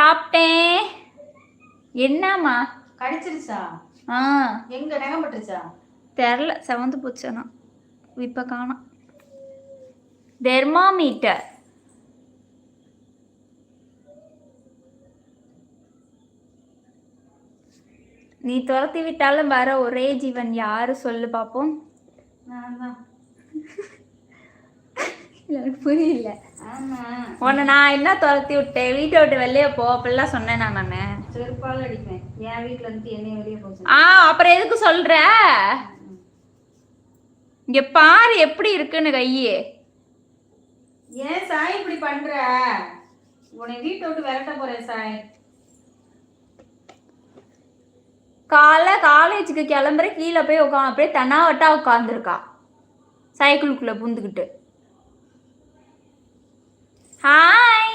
சாப்பிட்டேன். என்னம்மா கடிச்சிருச்சா? எங்க நகம் பட்டுச்சா? தெரில, செவந்து போச்சுனா இப்போ காணோம். தெர்மாமீட்டர் நீ துரத்தி விட்டாலும் வர ஒரே ஜீவன் யாரு சொல்லு பாப்போம். நான் தான். எனக்கு புரியல. உன்னை நான் என்ன துரத்தி விட்டேன்? வீட்டை விட்டு வெளியே போ அப்படிலாம் சொன்னேன் நான். செருப்பால் அடிப்பேன். என் வீட்டுல இருந்து என்னைய வெளியே போச்சு. அப்புறம் எதுக்கு சொல்ற? இங்க பாரு எப்படி இருக்குன்னு கையே. ஏன் சாய் இப்படி பண்ற? உன்னை வீட்டை விட்டு விரட்ட போறேன் சாய். காலேஜுக்கு கிளம்புற கீழே போய் உட்காந்து அப்படியே தனாவட்டா உட்காந்துருக்கா சைக்கிளுக்குள்ள பூந்துக்கிட்டு. ஹாய்